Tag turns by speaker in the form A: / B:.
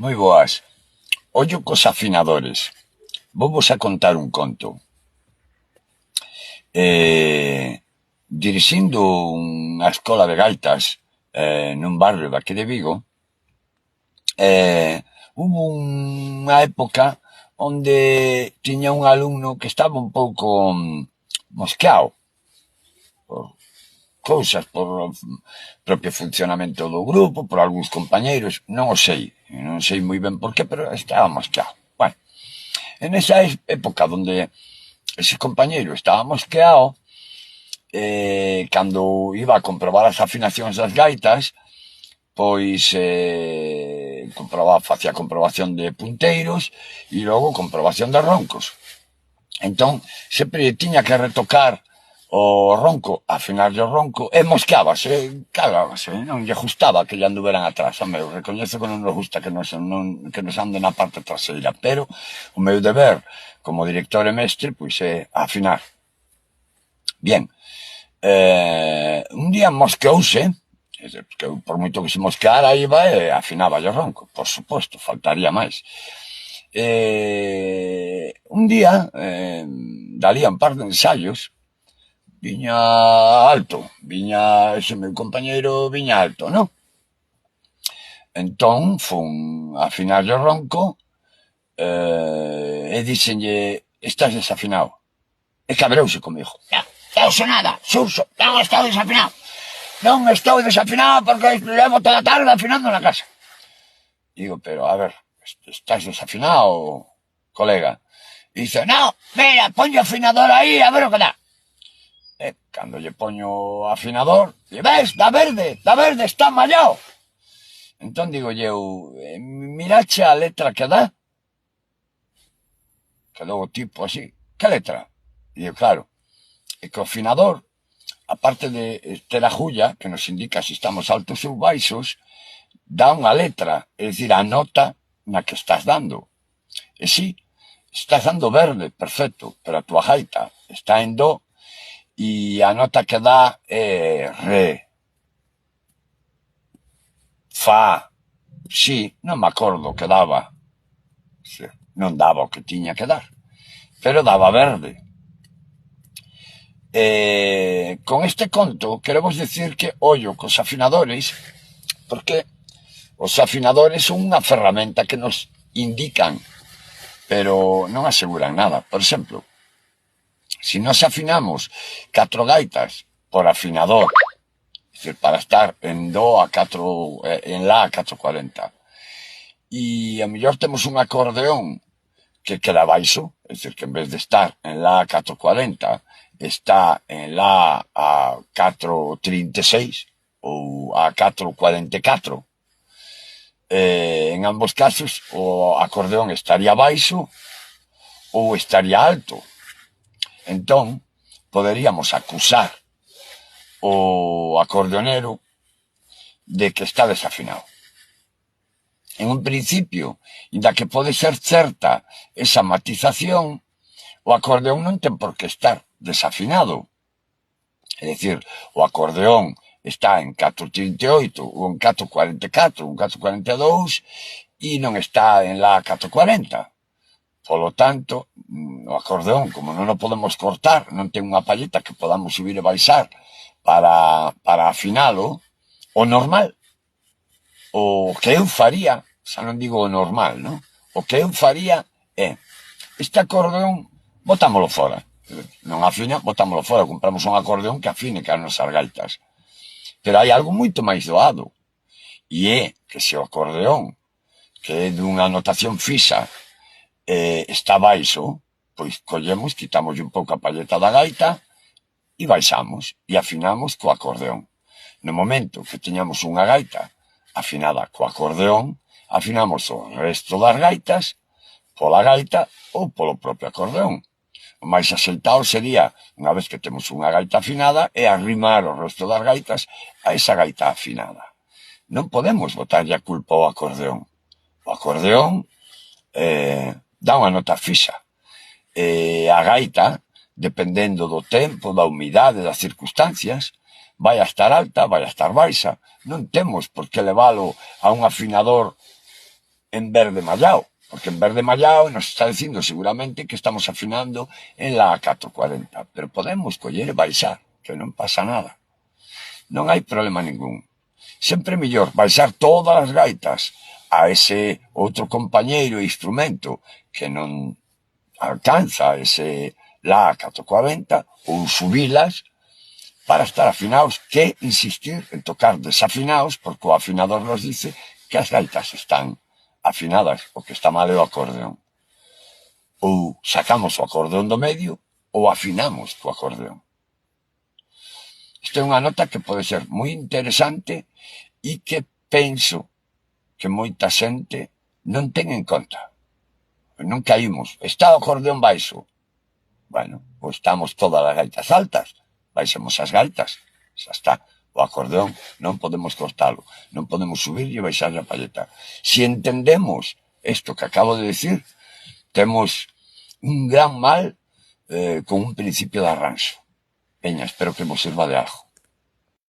A: Moi boas. Ollo cos afinadores. Vou a contar un conto. Dirixindo unha escola de gaitas nun barrio daqui de Vigo, hubo unha época onde tiña un alumno que estaba un pouco mosqueado por cousas, por propio funcionamento do grupo, por algúns compañeiros, non sei moi ben por qué, pero estaba mosqueado. Bueno, en esa época onde ese compañeiro estaba mosqueado, cando iba a comprobar as afinacións das gaitas, pois facía comprobación de punteiros e logo comprobación de roncos. Entón, sempre tiña que retocar o ronco, afinarlle o ronco, e mosqueábase, cagábase, non lle gustaba que lle anduveran atrás. Home, eu recoñezo que non nos gusta que nos anden na parte traseira, pero o meu deber como director e mestre, pois é afinar. Bien, un día mosqueouse, que eu, por moito que se mosqueara, iba e afinaba o ronco, por suposto, faltaría máis. Un día, dalía un par de ensaios, viña alto, ese meu compañeiro viña alto, non? Entón, fun a afinar o ronco e dixenlle, estás desafinado. E cabreouse comigo. Non sei nada, Suso, non estou desafinado. Non estou desafinado porque levo toda a tarde afinando na casa. Digo, pero, a ver, estás desafinado, colega? E dice, non, mira, ponlle o afinador aí, a ver o que dá. E cando lle poño o afinador, e ves, dá verde, está mallado. Entón digo eu, mirache a letra que dá? Quedou o tipo así, que letra? E digo, claro, e que o afinador, aparte de ter a agulla, que nos indica se estamos altos ou baixos, dá unha letra, é dicir, a nota na que estás dando. E si, estás dando verde, perfecto, pero a tua gaita está en do e a nota que dá é re, fa, si, non me acordo que daba. Non daba o que tiña que dar, pero daba verde. Con este conto quero vos decir que ollo cos afinadores, porque os afinadores son unha ferramenta que nos indican, pero non aseguran nada. Por exemplo, se nos afinamos 4 gaitas por afinador, é dicir, para estar en do a 4, en la a 440, e a mellor temos un acordeón que queda baixo, é dicir, que en vez de estar en la a 440, está en la a 436 ou a 444, en ambos casos o acordeón estaría baixo ou estaría alto. Entón, poderíamos acusar o acordeonero de que está desafinado. En un principio, inda que pode ser certa esa matización, o acordeón non ten por que estar desafinado. É dicir, o acordeón está en 438 ou en 444 ou en 442 e non está en la 440. Polo tanto, o acordeón, como non o podemos cortar, non ten unha palleta que podamos subir e baixar para afinalo, o normal, o que eu faría, xa non digo o normal, non? O que eu faría é, este acordeón, botámolo fora. Non afina, botámolo fora, compramos un acordeón que afine que as nosas gaitas. Pero hai algo moito máis doado, e é que se o acordeón, que é dunha notación fixa, está baixo, pois collemos, quitamos un pouco a palleta da gaita e baixamos, e afinamos co acordeón. No momento que teñamos unha gaita afinada co acordeón, afinamos o resto das gaitas pola gaita ou polo propio acordeón. O máis axeitado sería, unha vez que temos unha gaita afinada, é arrimar o resto das gaitas a esa gaita afinada. Non podemos botarlle a culpa ao acordeón. O acordeón dá unha nota fixa. A gaita, dependendo do tempo, da humidade, das circunstancias, vai a estar alta, vai a estar baixa. Non temos por que leválo a un afinador en verde mallado, porque en verde mallado nos está dicindo seguramente que estamos afinando en la 440, pero podemos coller e baixar, que non pasa nada. Non hai problema ningún. Sempre mellor baixar todas as gaitas a ese outro compañeiro e instrumento que non alcanza ese la 440 ou subilas para estar afinados que insistir en tocar desafinados, porque o afinador nos dice que as gaitas están afinadas, o que está mal é o acordeón. Ou sacamos o acordeón do medio ou afinamos co acordeón. Isto é unha nota que pode ser moi interesante e que penso que moita xente non ten en conta. Non caímos. Está o acordeón baixo. Bueno, ou estamos todas as gaitas altas. Baixemos as gaitas. Xa está. O acordeón non podemos cortalo. Non podemos subir e baixar a palleta. Se entendemos isto que acabo de decir, temos un gran mal con un principio de arranxo. Veña, espero que vos sirva de algo.